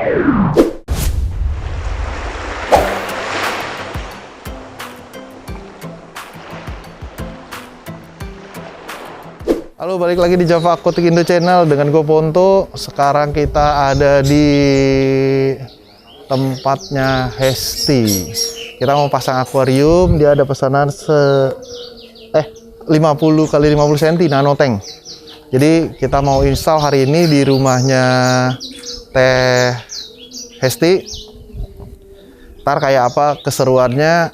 Halo, balik lagi di Java Aquatic Indo Channel dengan gue Ponto. Sekarang kita ada di tempatnya Hesti. Kita mau pasang akuarium. Dia ada pesanan 50 kali 50 cm nano tank. Jadi kita mau install hari ini di rumahnya Teh Hesti. Ntar kayak apa keseruannya,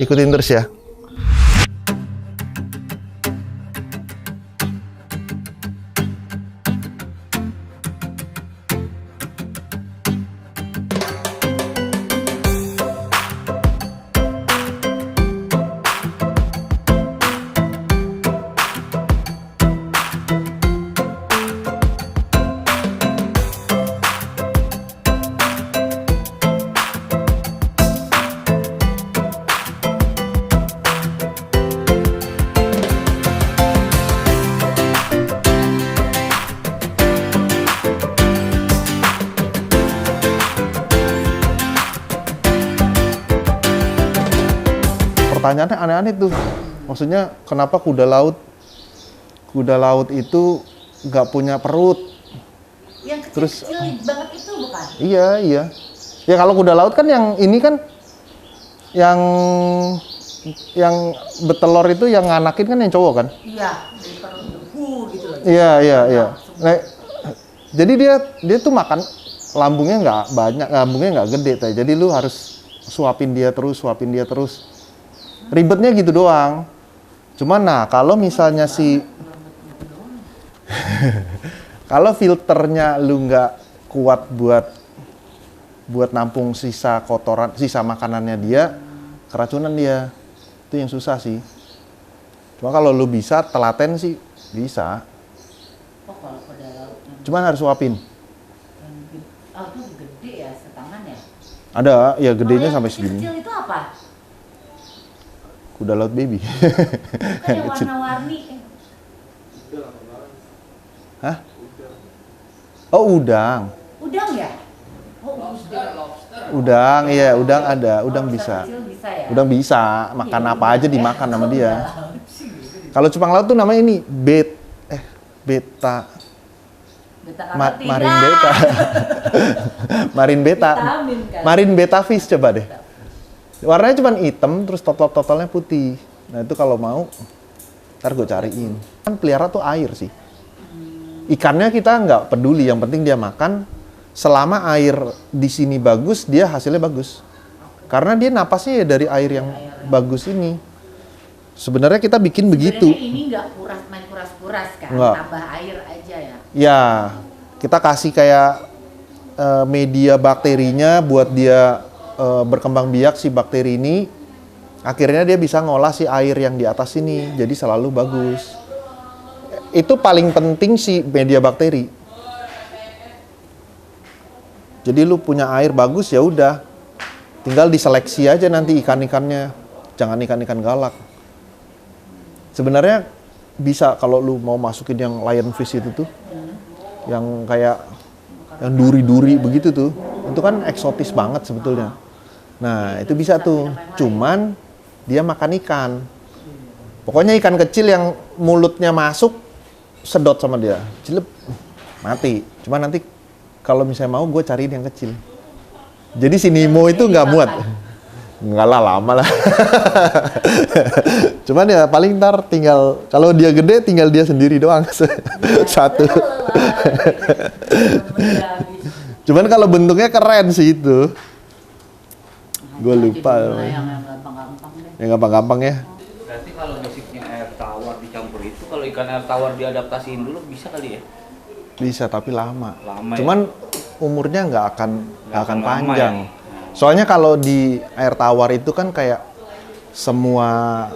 ikutin terus ya. Pertanyaannya aneh-aneh tuh. Maksudnya kenapa kuda laut itu nggak punya perut? Yang kecil-kecil banget itu bukan? Iya. Ya kalau kuda laut kan yang ini kan yang betelor itu yang nganakin kan yang cowok kan? Iya, dari perut gitu loh. Iya. Nah, jadi dia tuh makan lambungnya nggak banyak, lambungnya nggak gede, Teh. Jadi lu harus suapin dia terus. Ribetnya gitu doang. Cuman nah kalau misalnya kalau filternya lu nggak kuat buat nampung sisa kotoran, sisa makanannya dia, keracunan dia. Itu yang susah sih. Cuma kalau lu bisa telaten sih bisa. Oh, kalau pada laut. Cuman harus suapin. Itu gede ya, setangan ya? Ada, ya gedenya sampai segini. Kecil itu apa? Kuda laut baby. Bukan yang warna-warni. Hah? Oh, udang. Udang ya? Oh, Udang, iya, udang ada, udang bisa. Bisa ya? Udang bisa, makan apa aja dimakan sama dia. Kalau cupang laut tuh namanya ini beta. Marin beta. Marin beta. Vitamin, kan? Marin beta fish coba deh. Warnanya cuma hitam, terus total-totalnya putih. Nah itu kalau mau, ntar gue cariin. Kan pelihara tuh air sih. Ikannya kita nggak peduli, yang penting dia makan. Selama air di sini bagus, dia hasilnya bagus. Karena dia napasnya ya dari air yang bagus ini. Sebenarnya kita bikin begitu. Ini nggak main kuras-kuras kan? Nggak. Tambah air aja ya? Ya, kita kasih kayak media bakterinya buat dia berkembang biak si bakteri ini. Akhirnya dia bisa ngolah si air yang di atas ini, jadi selalu bagus. Itu paling penting si media bakteri. Jadi lu punya air bagus ya udah, tinggal diseleksi aja nanti ikan-ikannya, jangan ikan-ikan galak. Sebenarnya bisa kalau lu mau masukin yang lionfish itu tuh, yang kayak yang duri-duri begitu tuh, itu kan eksotis banget sebetulnya. Nah itu bisa tuh, cuman dia makan ikan. Pokoknya ikan kecil yang mulutnya masuk, sedot sama dia, cilep, mati. Cuman nanti kalau misalnya mau gue cariin yang kecil. Jadi si Nemo itu nggak muat. Nggak lah, lama lah. Cuman ya paling ntar tinggal, kalau dia gede tinggal dia sendiri doang. Satu. Cuman kalau bentuknya keren sih itu. Gue lupa. Yang gampang-gampang deh. Yang gampang-gampang ya. Berarti kalau basicnya air tawar dicampur itu, kalau ikan air tawar diadaptasiin dulu bisa kali ya? Bisa tapi lama. Lama ya? Cuman umurnya nggak akan lama panjang. ya? Soalnya kalau di air tawar itu kan kayak semua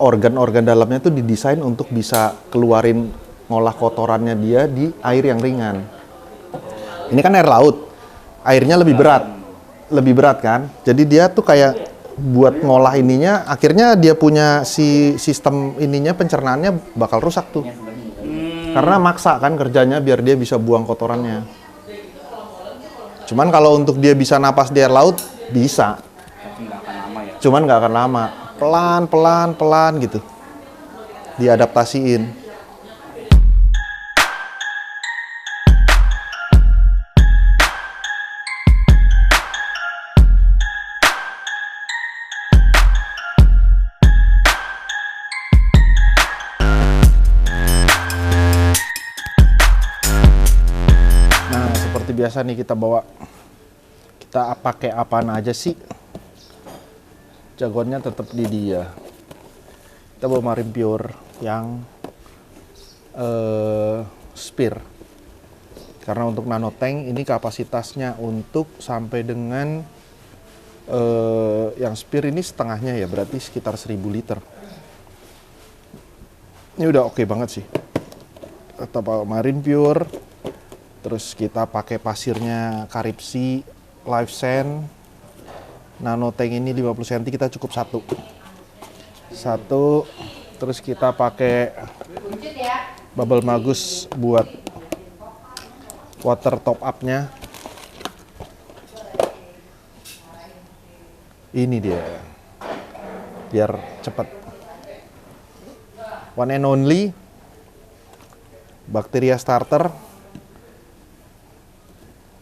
organ-organ dalamnya itu didesain untuk bisa keluarin ngolah kotorannya dia di air yang ringan. Ini kan air laut, airnya lebih berat kan. Jadi dia tuh kayak buat ngolah ininya, akhirnya dia punya si sistem ininya, pencernaannya bakal rusak tuh. Karena maksa kan kerjanya biar dia bisa buang kotorannya. Cuman kalau untuk dia bisa napas di air laut, bisa. Tapi nggak akan lama ya. Cuman nggak akan lama. Pelan gitu. Diadaptasiin. Nah, seperti biasa nih kita pakai apaan aja sih? Jagoannya tetap di dia. Kita bawa Marine Pure yang Spear. Karena untuk nano tank ini kapasitasnya untuk sampai dengan yang Spear ini setengahnya ya, berarti sekitar 1000 liter. Ini udah oke banget sih. Kita bawa Marine Pure, terus kita pakai pasirnya Carib Sea Live Sand. Nano tank ini 50 cm kita cukup satu. Terus kita pakai bubble magus buat water top up-nya. Ini dia. Biar cepat. One and only Bacteria starter.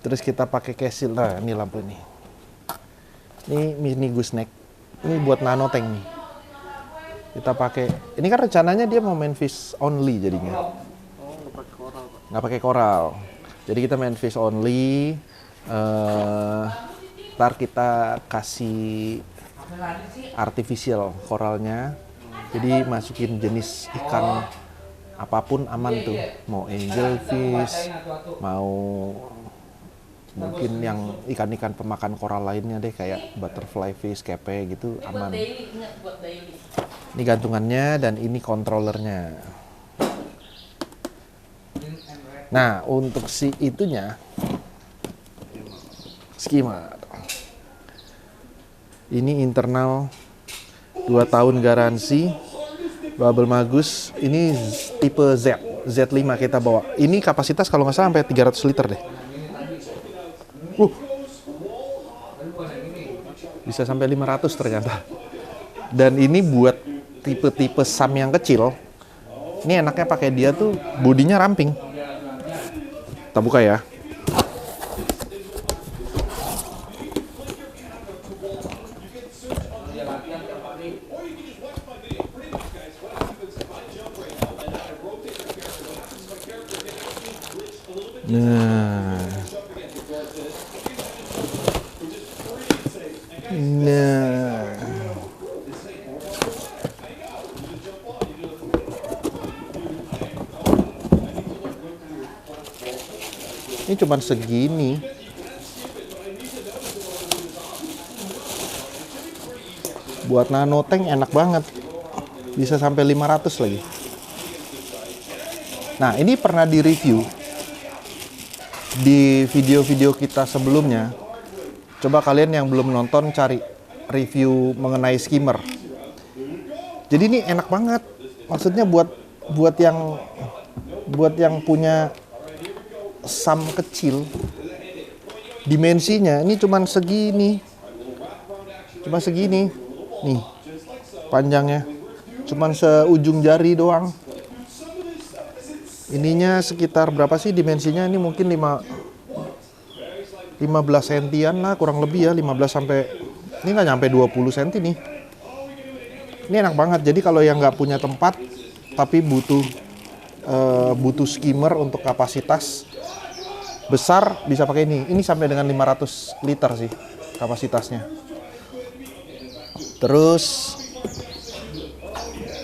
Terus kita pakai kesil. Nah, ini lampu ini. Ini mini gooseneck. Ini buat nano tank nih. Kita pakai. Ini kan rencananya dia mau main fish only jadinya. Nggak pakai koral. Jadi kita main fish only. Ntar kita kasih artificial koralnya. Jadi masukin jenis ikan apapun aman tuh. Mau angelfish, mau mungkin yang ikan-ikan pemakan koral lainnya deh, kayak butterfly fish, kepe gitu, aman. Ini gantungannya dan ini controllernya. Nah, untuk si itunya skimmer. Ini internal 2 tahun garansi, bubble magus. Ini tipe Z5 kita bawa. Ini kapasitas kalau nggak salah sampai 300 liter deh. Bisa sampai 500 ternyata. Dan ini buat tipe-tipe SAM yang kecil. Ini enaknya pakai dia tuh bodinya ramping. Kita buka ya. Nah. Ini cuman segini. Buat nano tank enak banget. Bisa sampai 500 lagi. Nah, ini pernah di-review di video-video kita sebelumnya. Coba kalian yang belum nonton cari review mengenai skimmer. Jadi ini enak banget. Maksudnya buat yang punya SAM kecil, dimensinya ini cuman segini. Cuma segini. Nih. Panjangnya cuman seujung jari doang. Ininya sekitar berapa sih dimensinya? Ini mungkin 15 sentian lah, kurang lebih ya, 15 sampai, ini nggak nyampe 20 senti nih. Ini enak banget. Jadi kalau yang nggak punya tempat tapi butuh skimmer untuk kapasitas besar, bisa pakai ini. Ini sampai dengan 500 liter sih kapasitasnya. Terus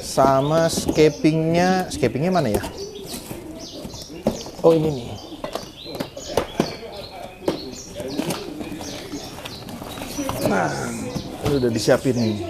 sama scapingnya mana ya? Oh, ini nih. Nah, ini udah disiapin nih.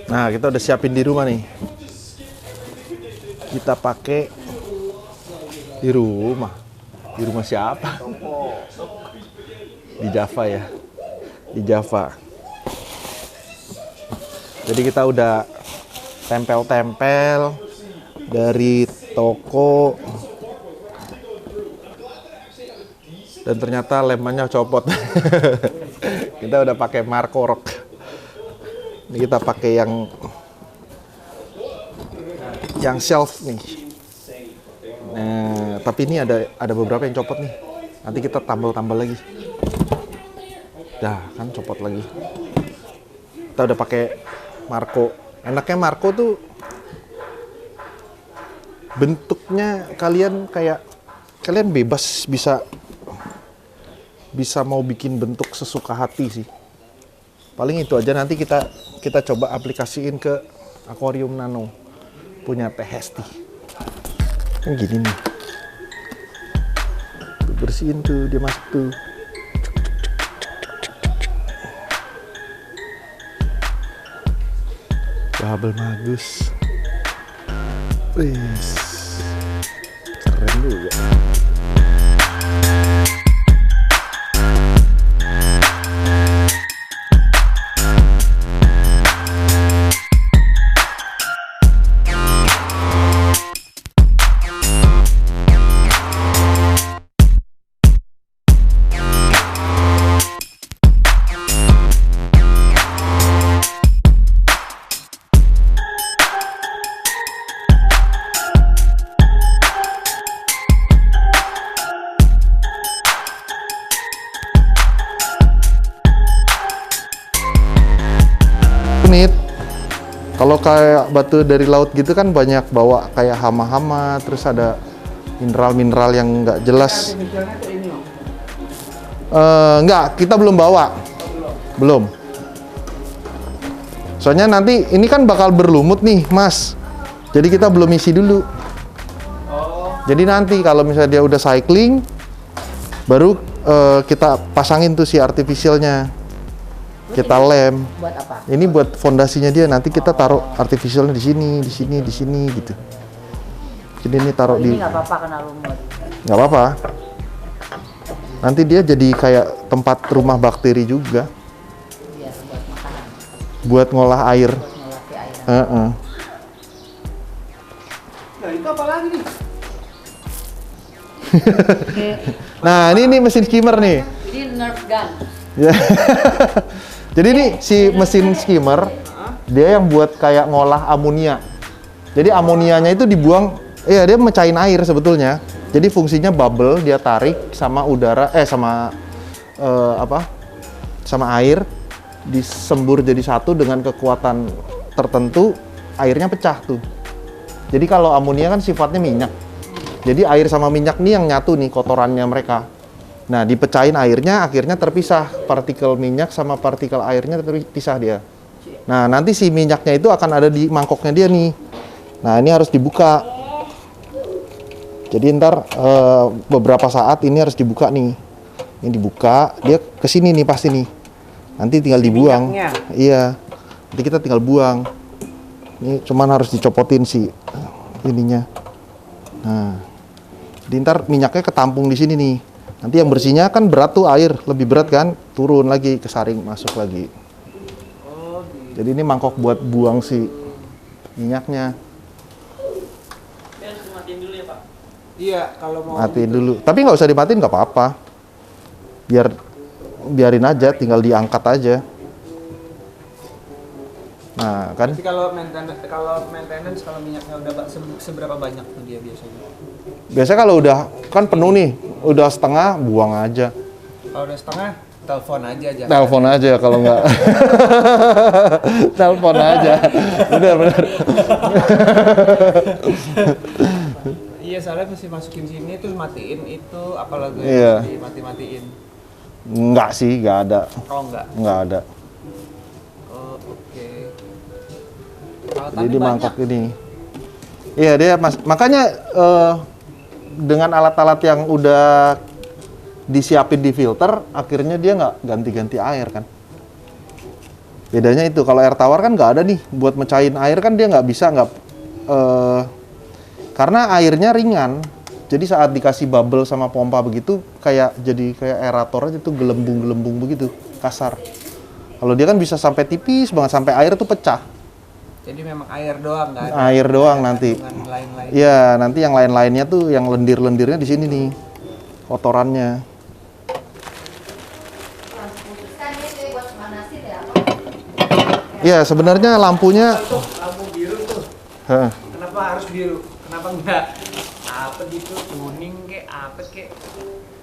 Nah, kita udah siapin di rumah nih. Kita pakai Di rumah. Di rumah siapa? Di Java ya. Di Java. Jadi kita udah tempel-tempel dari toko. Dan ternyata lemannya copot. Kita udah pakai Markorok. Ini kita pakai yang shelf nih. Nah, tapi ini ada beberapa yang copot nih. Nanti kita tambal-tambal lagi. Dah, kan copot lagi. Kita udah pakai Marco. Enaknya Marco tuh bentuknya kalian bebas bisa mau bikin bentuk sesuka hati sih. Paling itu aja, nanti kita coba aplikasiin ke akuarium nano punya Teh Hesti. Kan gini nih. Tuh, bersihin tuh, dia masuk tuh. Bubble bagus. Wih, keren juga. Kalau kayak batu dari laut gitu kan banyak bawa kayak hama-hama, terus ada mineral-mineral yang nggak jelas. Nggak, kita belum bawa. Belum. Soalnya nanti ini kan bakal berlumut nih, Mas. Jadi kita belum isi dulu. Jadi nanti kalau misalnya dia udah cycling, baru kita pasangin tuh si artificialnya. Kita lem. Buat apa? Ini buat fondasinya dia. Nanti kita taruh artificialnya di sini gitu. Jadi ini taruh Ini di. nggak apa-apa kena lumut. Nggak apa-apa. Nanti dia jadi kayak tempat rumah bakteri juga. Iya, buat makanan. Buat ngolah air. Buat ngelatih air. Nah, itu apa lagi nih? Nah, ini mesin skimmer nih. Ini Nerf gun. Ya. Jadi nih si mesin skimmer dia yang buat kayak ngolah amonia. Jadi amonianya itu dibuang, dia mecahin air sebetulnya. Jadi fungsinya bubble, dia tarik sama udara, sama air disembur jadi satu dengan kekuatan tertentu, airnya pecah tuh. Jadi kalau amonia kan sifatnya minyak. Jadi air sama minyak nih yang nyatu nih kotorannya mereka. Nah, dipecahin airnya, akhirnya terpisah. Partikel minyak sama partikel airnya terpisah dia. Nah, nanti si minyaknya itu akan ada di mangkoknya dia nih. Nah, ini harus dibuka. Jadi ntar beberapa saat ini harus dibuka nih. Ini dibuka, dia kesini nih pasti nih. Nanti tinggal dibuang. Minyaknya. Iya. Nanti kita tinggal buang. Ini cuman harus dicopotin si ininya. Nah, jadi ntar minyaknya ketampung di sini nih. Nanti yang bersihnya kan berat tuh air, lebih berat kan, turun lagi ke saring, masuk lagi. Jadi ini mangkok buat buang si minyaknya. Harus dimatiin dulu ya, Pak? Iya, kalau mau Matiin dulu. Tapi nggak usah dimatiin, nggak apa-apa. Biarin aja, tinggal diangkat aja. Nah, kan. Jadi kalau maintenance kalau minyaknya udah seberapa banyak tuh dia biasanya? Biasanya kalau udah kan penuh nih, udah setengah, buang aja. Kalau udah setengah, telepon aja. Telepon aja kalau nggak. Telepon aja. Bener. Iya, soalnya mesti masukin sini terus matiin itu, apalagi Iya. mati-matiin. Nggak sih, nggak ada. Oh enggak. Nggak ada. Oh, oke. Jadi di mangkok ini. Iya, dia makanya dengan alat-alat yang udah disiapin di filter, akhirnya dia nggak ganti-ganti air kan. Bedanya itu, kalau air tawar kan nggak ada nih, buat mecahin air kan dia nggak bisa, karena airnya ringan. Jadi saat dikasih bubble sama pompa begitu, jadi kayak aerator aja tuh, gelembung-gelembung begitu, kasar. Kalau dia kan bisa sampai tipis banget, sampai air tuh pecah. Jadi memang air doang nggak ada Air doang nanti. kandungan lain-lain. Iya, nanti yang lain-lainnya tuh, yang lendir-lendirnya di sini nih, kotorannya. Iya, sebenarnya lampunya. Tuh, lampu biru tuh. Hah. Kenapa harus biru? Kenapa enggak apa gitu, kuning kek, apa kek?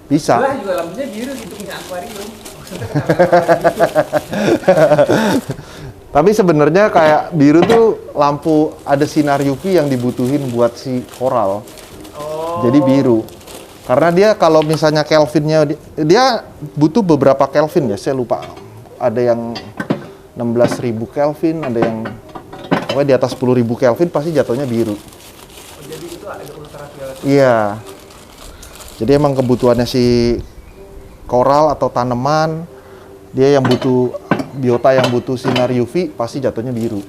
Bisa. Lah juga lampunya biru gitu, punya akuarium. Maksudnya kenapa gitu? Tapi sebenarnya kayak biru tuh lampu, ada sinar UV yang dibutuhin buat si koral. Oh. Jadi biru. Karena dia kalau misalnya Kelvinnya, dia butuh beberapa Kelvin ya, saya lupa. Ada yang 16.000 Kelvin, ada yang pokoknya di atas 10.000 Kelvin pasti jatuhnya biru. Oh, jadi itu ada ultraviolet. Iya. Jadi emang kebutuhannya si koral atau tanaman, dia yang butuh biota yang butuh sinar UV pasti jatuhnya biru.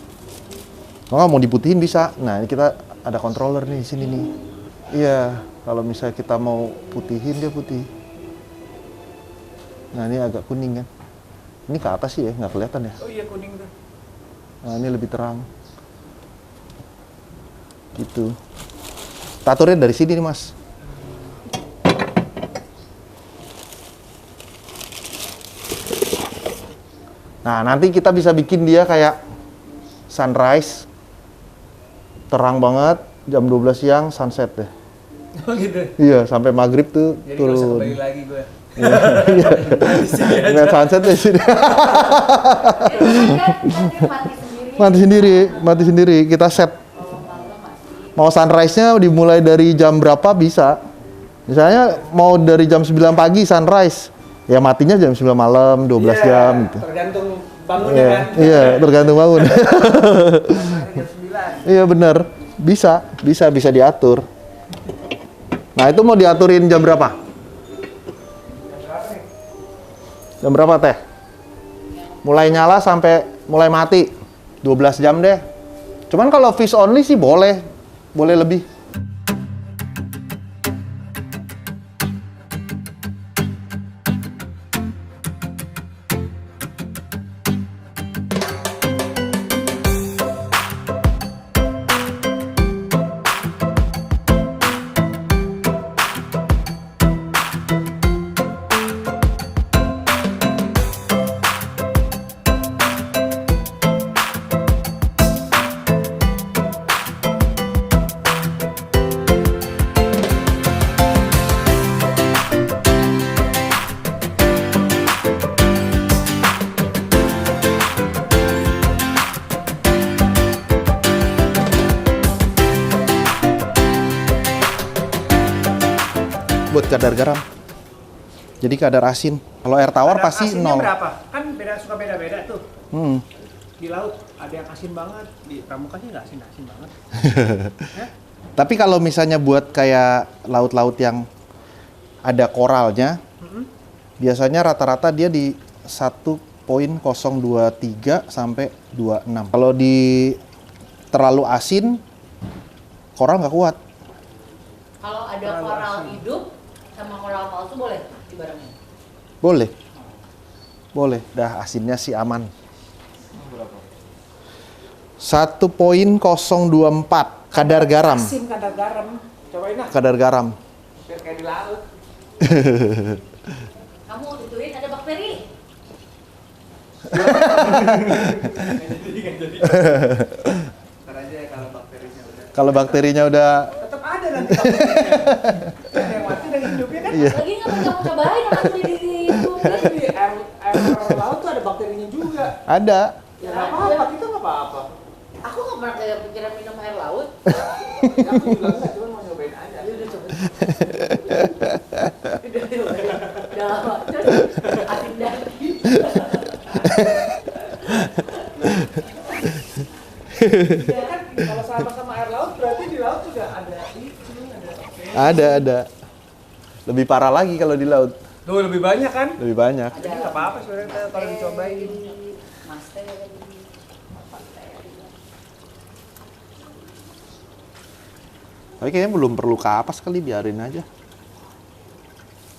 Kalau mau diputihin bisa. Nah, ini kita ada controller nih di sini nih. Iya, kalau misalnya kita mau putihin dia putih. Nah, ini agak kuning kan. Ini ke atas sih ya, nggak kelihatan ya. Oh iya, kuning tuh. Nah, ini lebih terang. Gitu. Kita aturnya dari sini nih, Mas. Nah, nanti kita bisa bikin dia kayak sunrise. Terang banget, jam 12 siang sunset deh. Oh gitu. Iya, sampai maghrib tuh Jadi nggak usah turun. kembali lagi gue. Iya. Ngeliat sunset di sini. Mati sendiri. Kita set. Mau sunrise-nya dimulai dari jam berapa bisa. Misalnya mau dari jam 9 pagi sunrise. Ya matinya jam 9 malam, 12 jam gitu. Tergantung bangunnya kan. Iya, tergantung bangun. Jam 9. Iya bener. Bisa diatur. Nah, itu mau diaturin jam berapa? Jam berapa, Teh? Mulai nyala sampai mulai mati. 12 jam deh. Cuman kalau fish only sih boleh. Boleh lebih. Buat kadar garam. Jadi kadar asin. Kalau air tawar Kadar pasti asinnya 0. berapa? Kan suka beda-beda tuh. Hmm. Di laut ada yang asin banget, di pramuka sih nggak asin banget. Ya? Tapi kalau misalnya buat kayak laut-laut yang ada koralnya, biasanya rata-rata dia di 1.023 sampai 26. Kalau di terlalu asin, koral nggak kuat. Kalau ada koral hidup sama koral palsu boleh dibarengin? Boleh. Dah asinnya sih aman. 1.024 kadar garam. Asin kadar garam. Cobain lah. Kadar garam. Biar kayak di laut. Kamu ituin ada bakteri. Ntar aja ya kalau bakterinya udah. Kalau bakterinya udah Tetap ada nanti bakterinya. Ada yang mati dan hidupnya kan. Iya. Lagi nggak pernah kamu cobain apa tuh di itu. Tapi di air laut tuh ada bakterinya juga. ada. Ya nggak apa-apa, itu nggak apa-apa. Aku nggak pernah kayak pikiran minum air laut. Ya, aku juga nggak, cuma mau nyobain aja. Ya udah coba. Udah lama. Terus asin daki. Ya kan kalau sama-sama air laut berarti di laut juga ada itu, ada bakteri. Ada. Lebih parah lagi kalau di laut. Tuh lebih banyak kan? Lebih banyak. Jadi nggak apa-apa sebenarnya kalau dicobain. Master. Tapi kayaknya belum perlu kapas kali, biarin aja.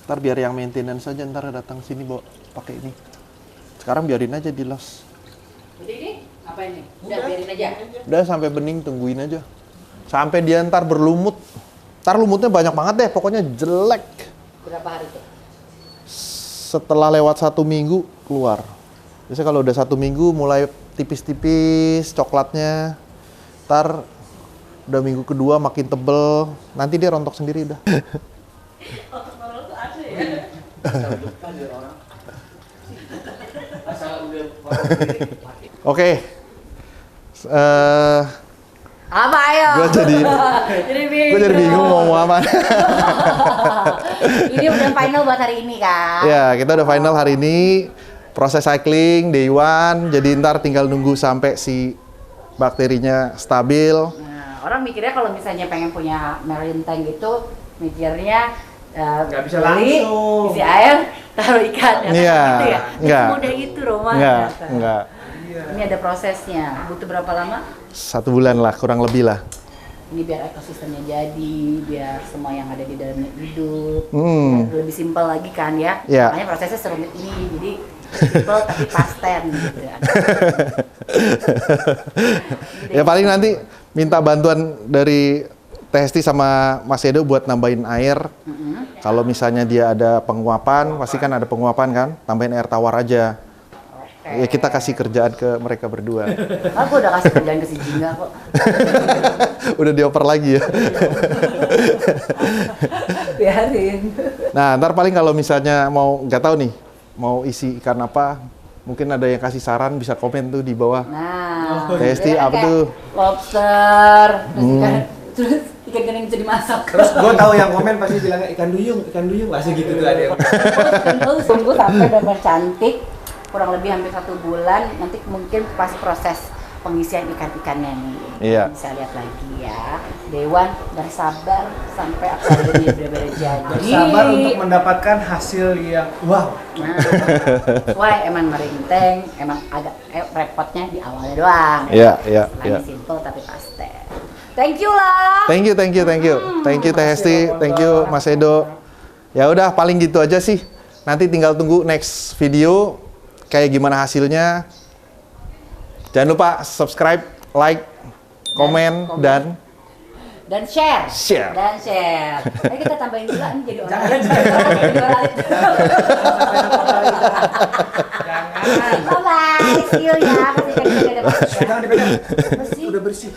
Ntar biar yang maintenance aja, ntar datang sini bawa pakai ini. Sekarang biarin aja di los. Jadi ini apa ini? Udah biarin aja. Udah sampai bening, tungguin aja. Sampai dia ntar berlumut. Ntar lumutnya banyak banget deh, pokoknya jelek. Berapa hari tuh? Setelah lewat 1 minggu keluar. Biasanya kalau udah 1 minggu mulai tipis-tipis coklatnya. Ntar udah minggu kedua makin tebel, nanti dia rontok sendiri udah. Otak normal tuh ada ya? Oke. Apa ayo? Gue jadi bingung mau ngomong apa. Ini udah final buat hari ini kan? Ya, kita udah final hari ini. Proses cycling, day 1. Jadi ntar tinggal nunggu sampai si bakterinya stabil. Nah, orang mikirnya kalau misalnya pengen punya marine tank itu mikirnya Nggak bisa beli, langsung. isi air, taruh ikan. Iya, Gitu ya? nggak. Semudah itu Roma. Enggak, ternyata. enggak. Ini ada prosesnya. Butuh berapa lama? 1 bulan lah, kurang lebih lah. Ini biar ekosistemnya jadi, biar semua yang ada di dalamnya hidup. Hmm. Lebih simpel lagi kan ya. Iya. Makanya prosesnya serumit ini. Jadi simpel tapi pasten gitu. Ya paling nanti minta bantuan dari Teh Hesti sama Mas Edo buat nambahin air. Kalau misalnya dia ada penguapan, pasti kan ada penguapan kan, tambahin air tawar aja. Ya kita kasih kerjaan ke mereka berdua. Aku udah kasih kerjaan ke si Jingga kok. Udah dioper lagi ya. Biarin. Nah, ntar paling kalau misalnya mau, nggak tahu nih, mau isi ikan apa, mungkin ada yang kasih saran, bisa komen tuh di bawah. Nah, Teh Hesti dia kan apa kayak tuh? Lobster, terus ikan gandeng bisa dimasak. Terus gue tahu yang komen pasti bilangnya ikan duyung pasti gitu tuh ada yang. Terus tunggu sampai benar cantik, kurang lebih hampir 1 bulan, nanti mungkin pas proses pengisian ikan-ikannya nih. Iya. Bisa lihat lagi ya. Dewan bersabar sampai akuariumnya benar-benar jadi. Bersabar untuk mendapatkan hasil yang wow. Nah, why emang marine tank, emang agak repotnya di awalnya doang. Iya, iya, Lain iya. simple tapi pasti. Thank you lah. Thank you. Thank you Teh Hesti, thank you Mas Edo. Ya udah paling gitu aja sih. Nanti tinggal tunggu next video kayak gimana hasilnya. Jangan lupa subscribe, like, komen, dan share. Share. Dan share. Ayo kita tambahin juga nih jadi orang. Jangan. Bye bye. See you ya. Kasih kita ada Jangan dipegang. bersih. Udah bersih.